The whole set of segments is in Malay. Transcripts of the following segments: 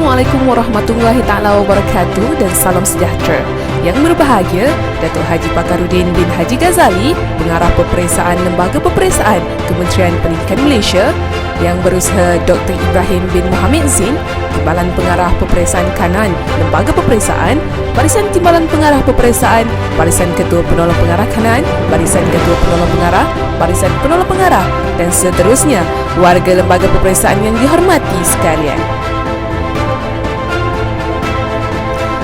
Assalamualaikum warahmatullahi taala wabarakatuh dan salam sejahtera. Yang berbahagia, Datuk Haji Pakarudin bin Haji Ghazali, Pengarah Peperiksaan Lembaga Peperiksaan Kementerian Pendidikan Malaysia, Yang Berusaha Dr. Ibrahim bin Mohamed Zin, Timbalan Pengarah Peperiksaan Kanan Lembaga Peperiksaan, Barisan Timbalan Pengarah Peperiksaan, Barisan Ketua Penolong Pengarah Kanan, Barisan Ketua Penolong Pengarah, Barisan Penolong Pengarah dan seterusnya, warga lembaga peperiksaan yang dihormati sekalian.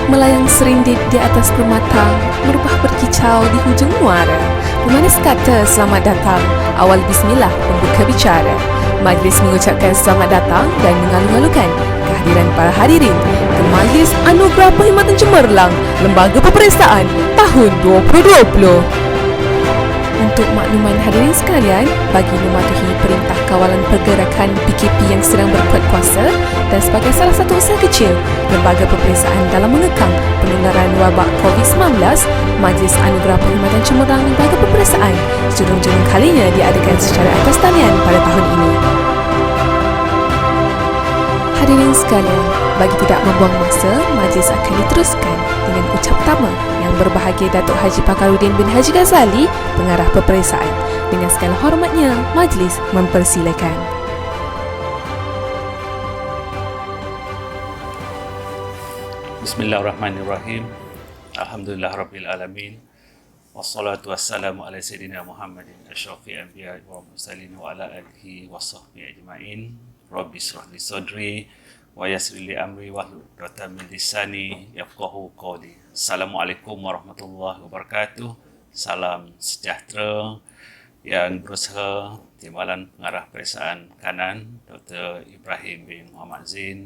Melayang serindit di atas permata, merbah berkicau di hujung muara. Pemanis kata selamat datang, awal bismillah pembuka bicara. Majlis mengucapkan selamat datang dan mengalu-alukan kehadiran para hadirin ke Majlis Anugerah Perkhidmatan Cemerlang Lembaga Peperiksaan tahun 2020. Untuk makluman hadirin sekalian, bagi mematuhi Perintah Kawalan Pergerakan PKP yang sedang berkuat kuasa dan sebagai salah satu usaha kecil lembaga peperiksaan dalam mengekang penularan wabak COVID-19, Majlis Anugerah Perkhidmatan Cemerlang Lembaga Peperiksaan sejurung-jurung kalinya diadakan secara atas talian pada tahun ini. Hadirin sekalian, bagi tidak membuang masa, majlis akan diteruskan dengan ucap pertama Yang Berbahagia Datuk Haji Pakarudin bin Haji Ghazali, Pengarah Peperiksaan. Dengan segala hormatnya, majlis mempersilakan. Bismillahirrahmanirrahim. Alhamdulillahirabbil-alamin. Wassalatu wassalamu ala sayyidina Muhammadin asyrafil anbiya'i wal mursalin wa ala alihi washabbihi ajma'in. Rabbi shrah li sadri wa yassir li amri wahlul 'uqdatam min lisani yafqahu qawli. Assalamualaikum warahmatullahi wabarakatuh. Salam sejahtera. Yang Berusaha Timbalan Pengarah Peperiksaan Kanan Dr. Ibrahim bin Mohamed Zin,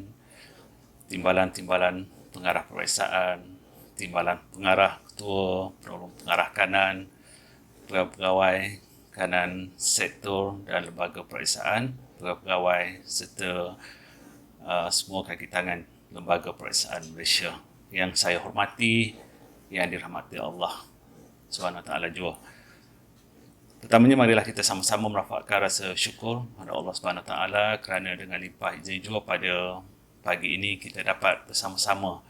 Timbalan-timbalan Pengarah Peperiksaan, Timbalan Pengarah Ketua Penolong Pengarah Kanan, pegawai kanan sektor dan lembaga peperiksaan, pegawai serta semua kaki tangan lembaga peperiksaan Malaysia yang saya hormati, yang dirahmati Allah SWT jua. Pertamanya, marilah kita sama-sama merafakkan rasa syukur kepada Allah SWT kerana dengan limpah izin jua pada pagi ini kita dapat bersama-sama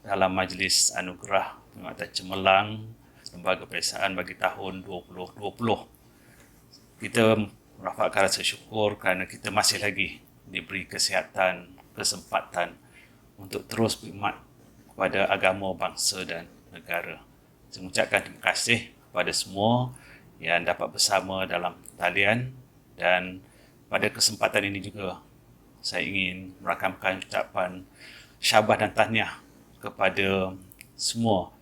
dalam Majlis Anugerah Perkhidmatan Cemerlang Lembaga Peperiksaan bagi tahun 2020. Kita merafakkan rasa syukur kerana kita masih lagi diberi kesihatan, kesempatan untuk terus berkhidmat kepada agama, bangsa dan negara. Saya mengucapkan terima kasih kepada semua yang dapat bersama dalam talian, dan pada kesempatan ini juga saya ingin merakamkan ucapan syabas dan tahniah kepada semua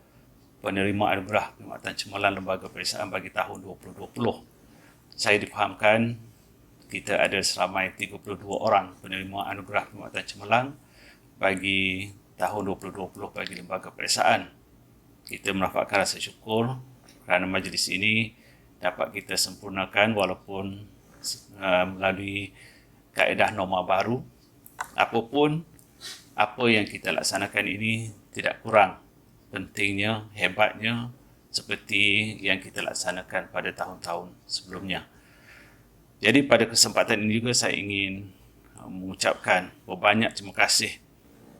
penerima anugerah Perkhidmatan Cemerlang Lembaga Peperiksaan bagi tahun 2020. Saya difahamkan kita ada seramai 32 orang penerima anugerah Perkhidmatan Cemerlang bagi tahun 2020 bagi lembaga peperiksaan. Kita merafakkan rasa syukur kerana majlis ini dapat kita sempurnakan walaupun melalui kaedah norma baru. Apapun apa yang kita laksanakan ini tidak kurang pentingnya, hebatnya seperti yang kita laksanakan pada tahun-tahun sebelumnya. Jadi pada kesempatan ini juga saya ingin mengucapkan berbanyak terima kasih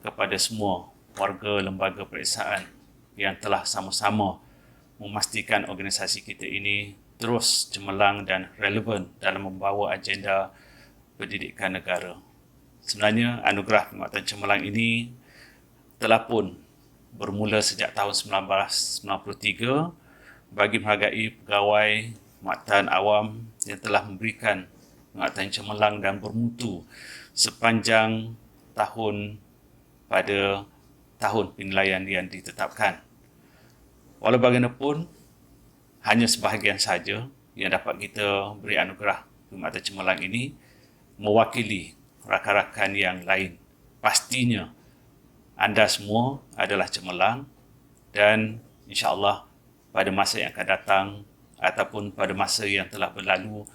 kepada semua warga lembaga peperiksaan yang telah sama-sama memastikan organisasi kita ini terus cemerlang dan relevan dalam membawa agenda pendidikan negara. Sebenarnya anugerah Perkhidmatan Cemerlang ini telah pun bermula sejak tahun 1993 bagi menghargai pegawai perkhidmatan awam yang telah memberikan perkhidmatan cemerlang dan bermutu sepanjang tahun pada tahun penilaian yang ditetapkan. Walau bagaimanapun, hanya sebahagian saja yang dapat kita beri anugerah Perkhidmatan Cemerlang ini mewakili rakan-rakan yang lain. Pastinya anda semua adalah cemerlang dan insya-Allah pada masa yang akan datang ataupun pada masa yang telah berlalu,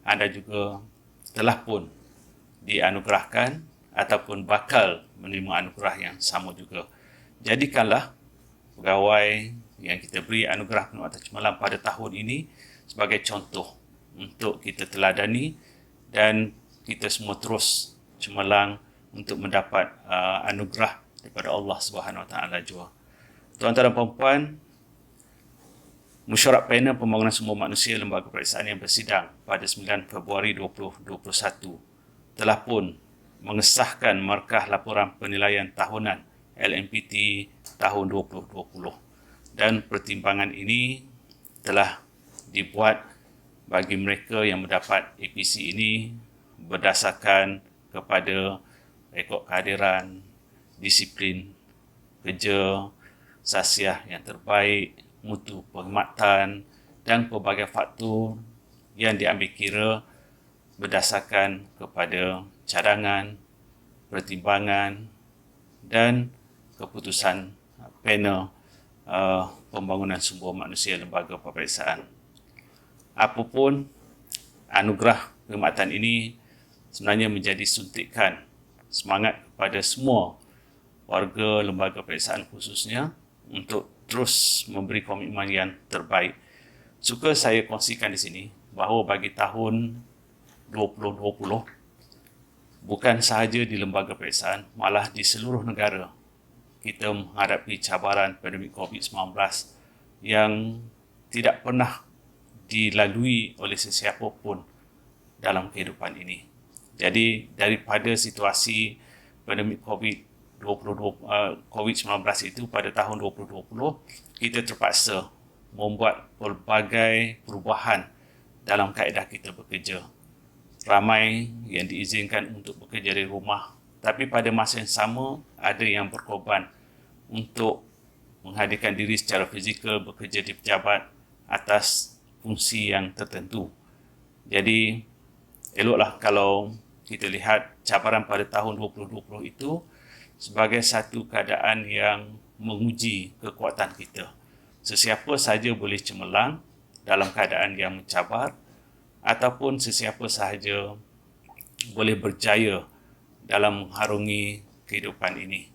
anda juga telah pun dianugerahkan ataupun bakal menerima anugerah yang sama juga. Jadikanlah pegawai yang kita beri anugerah Perkhidmatan Cemerlang pada tahun ini sebagai contoh untuk kita teladani dan kita semua terus cemerlang untuk mendapat anugerah daripada Allah Subhanahu Wa Taala jua. Tuan-tuan dan puan-puan, Mesyuarat Panel Pembangunan Sumber Manusia Lembaga Peperiksaan yang bersidang pada 9 Februari 2021 telah pun mengesahkan markah laporan penilaian tahunan LMPT tahun 2020, dan pertimbangan ini telah dibuat bagi mereka yang mendapat APC ini berdasarkan kepada rekod kehadiran, disiplin kerja, sasiah yang terbaik, mutu perkhidmatan dan pelbagai faktor yang diambil kira berdasarkan kepada cadangan, pertimbangan dan keputusan panel pembangunan sumber manusia lembaga peperiksaan. Apapun anugerah perkhidmatan ini sebenarnya menjadi suntikan semangat kepada semua warga lembaga peperiksaan khususnya untuk terus memberi komitmen yang terbaik. Suka saya kongsikan di sini bahawa bagi tahun 2020, bukan sahaja di lembaga peperiksaan, malah di seluruh negara, kita menghadapi cabaran pandemik COVID-19 yang tidak pernah dilalui oleh sesiapa pun dalam kehidupan ini. Jadi daripada situasi pandemik COVID-19 itu pada tahun 2020, kita terpaksa membuat pelbagai perubahan dalam kaedah kita bekerja. Ramai yang diizinkan untuk bekerja dari rumah, tapi pada masa yang sama ada yang berkorban untuk menghadirkan diri secara fizikal bekerja di pejabat atas fungsi yang tertentu. Jadi eloklah kalau kita lihat cabaran pada tahun 2020 itu sebagai satu keadaan yang menguji kekuatan kita. Sesiapa sahaja boleh cemerlang dalam keadaan yang mencabar, ataupun sesiapa sahaja boleh berjaya dalam mengharungi kehidupan ini.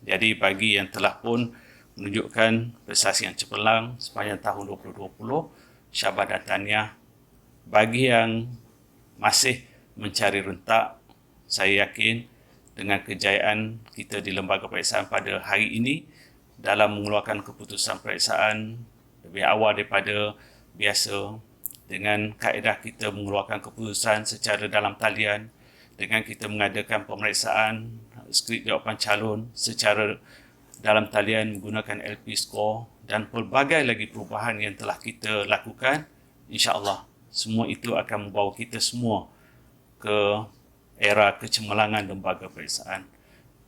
Jadi bagi yang telah pun menunjukkan prestasi yang cemerlang sepanjang tahun 2020, syabas dan tahniah. Bagi yang masih mencari rentak, saya yakin dengan kejayaan kita di lembaga peperiksaan pada hari ini dalam mengeluarkan keputusan peperiksaan lebih awal daripada biasa, dengan kaedah kita mengeluarkan keputusan secara dalam talian, dengan kita mengadakan pemeriksaan skrip jawapan calon secara dalam talian menggunakan LP score dan pelbagai lagi perubahan yang telah kita lakukan, insya-Allah semua itu akan membawa kita semua ke era kecemerlangan lembaga peperiksaan.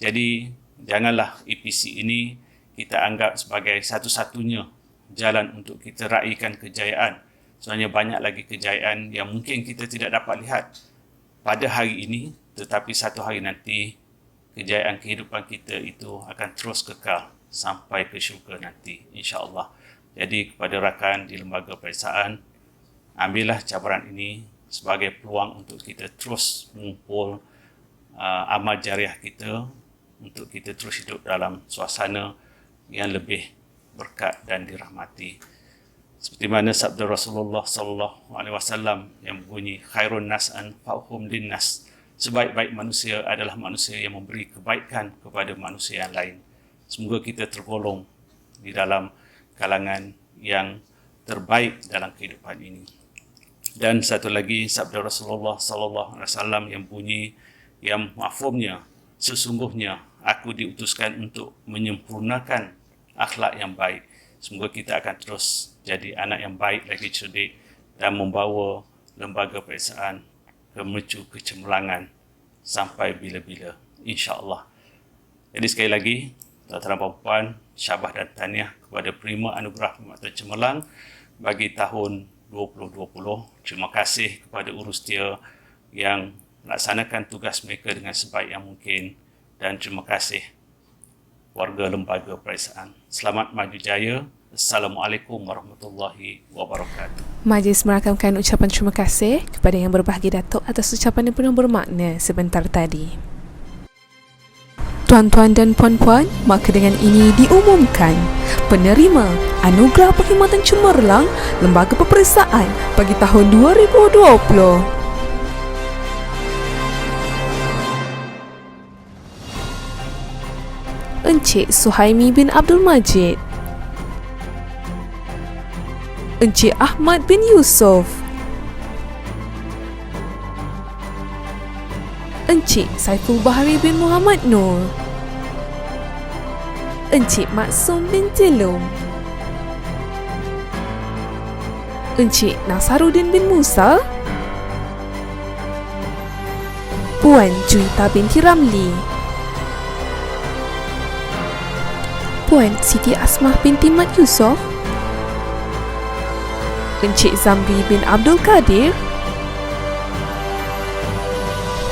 Jadi janganlah APC ini kita anggap sebagai satu-satunya jalan untuk kita raikan kejayaan. Sebenarnya banyak lagi kejayaan yang mungkin kita tidak dapat lihat pada hari ini, tetapi satu hari nanti kejayaan kehidupan kita itu akan terus kekal sampai ke syurga nanti, insya-Allah. Jadi kepada rakan di lembaga peperiksaan, ambillah cabaran ini sebagai peluang untuk kita terus mengumpul amal jariah kita, untuk kita terus hidup dalam suasana yang lebih berkat dan dirahmati. Seperti mana sabda Rasulullah sallallahu alaihi wasallam yang bunyi, khairun nas anfa'uhum linnas. Sebaik-baik manusia adalah manusia yang memberi kebaikan kepada manusia yang lain. Semoga kita tergolong di dalam kalangan yang terbaik dalam kehidupan ini. Dan satu lagi sabda Rasulullah sallallahu alaihi wasallam yang bunyi, yang mafhumnya, sesungguhnya aku diutuskan untuk menyempurnakan akhlak yang baik. Semoga kita akan terus jadi anak yang baik lagi, cerdik, dan membawa lembaga peperiksaan ke menuju kecemerlangan sampai bila-bila, insya-Allah. Jadi sekali lagi, tuan-tuan dan puan-puan, syabas dan tahniah kepada penerima anugerah perkhidmatan cemerlang bagi tahun 2020. Terima kasih kepada urustia yang melaksanakan tugas mereka dengan sebaik yang mungkin, dan terima kasih warga lembaga peperiksaan. Selamat maju jaya. Assalamualaikum warahmatullahi wabarakatuh. Majlis merakamkan ucapan terima kasih kepada yang berbahagia Datuk atas ucapan yang penuh bermakna sebentar tadi. Tuan-tuan dan puan-puan, maka dengan ini diumumkan penerima Anugerah Perkhidmatan Cemerlang Lembaga Peperiksaan bagi tahun 2020. Encik Suhaimi bin Abdul Majid, Encik Ahmad bin Yusof, Encik Saiful Bahri bin Muhammad Nur, Encik Maksum bin Tilum, Encik Nasaruddin bin Musa, Puan Juwita binti Ramli, Puan Siti Asmah binti Mat Yusof, Encik Zamri bin Abdul Kadir,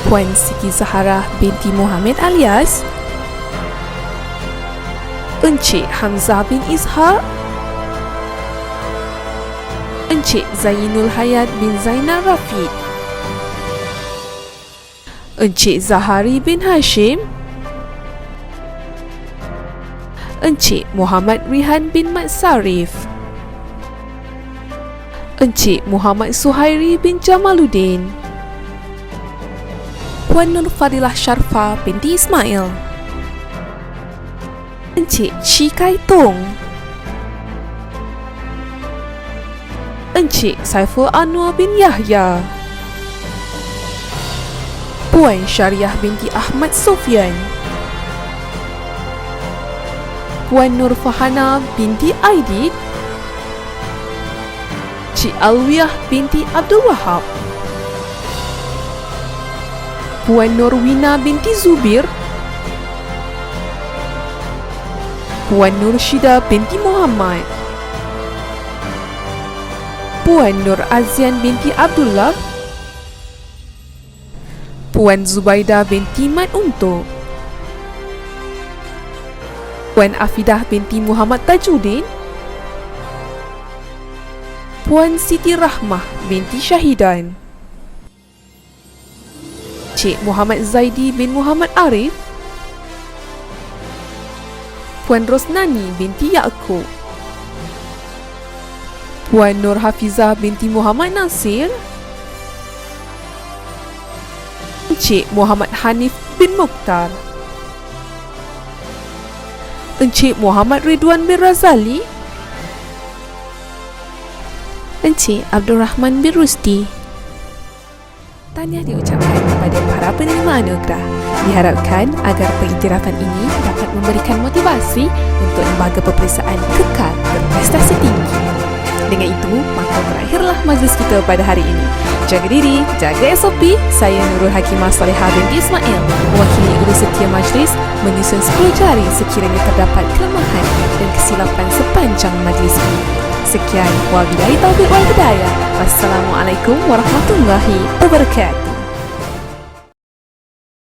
Puan Siti Zahara binti Muhammad Alias, Encik Hamzah bin Ishaq, Encik Zainul Hayat bin Zainal Rafiq, Encik Zahari bin Hashim, Encik Muhammad Rihan bin Mat Sarif, Encik Muhammad Suhairi bin Jamaluddin, Puan Nur Fadilah Sharfa binti Ismail, Encik Chi Kai Tong, Encik Saiful Anwar bin Yahya, Puan Syariah binti Ahmad Sofyan, Puan Nur Fahana binti Aidit, Cik Alwiyah binti Abdul Wahab, Puan Nur Wina binti Zubir, Puan Nur Syida binti Muhammad, Puan Nur Azian binti Abdullah, Puan Zubaida binti Mat Untuk, Puan Afidah binti Muhammad Tajuddin, Puan Siti Rahmah binti Syahidan, Cik Muhammad Zaidi bin Muhammad Arif, Puan Rosnani binti Yaakob, Puan Nur Hafizah binti Muhammad Nasir, Encik Muhammad Hanif bin Mukhtar, Encik Muhammad Ridwan bin Razali, Encik Abdul Rahman bin Rusti. Tahniah diucapkan kepada para penerima anugerah. Diharapkan agar pengiktirafan ini dapat memberikan motivasi untuk lembaga peperiksaan kekal berprestasi tinggi. Dengan itu, maka berakhirlah majlis kita pada hari ini. Jaga diri, jaga SOP. Saya Nurul Hakimah Salihah binti Ismail, mewakili Guru Setia Majlis, menyusun 10 jari sekiranya terdapat kelemahan dan kesilapan sepanjang majlis ini. Sekian, wabillahi taufiq wal hidayah. Wassalamualaikum warahmatullahi wabarakatuh.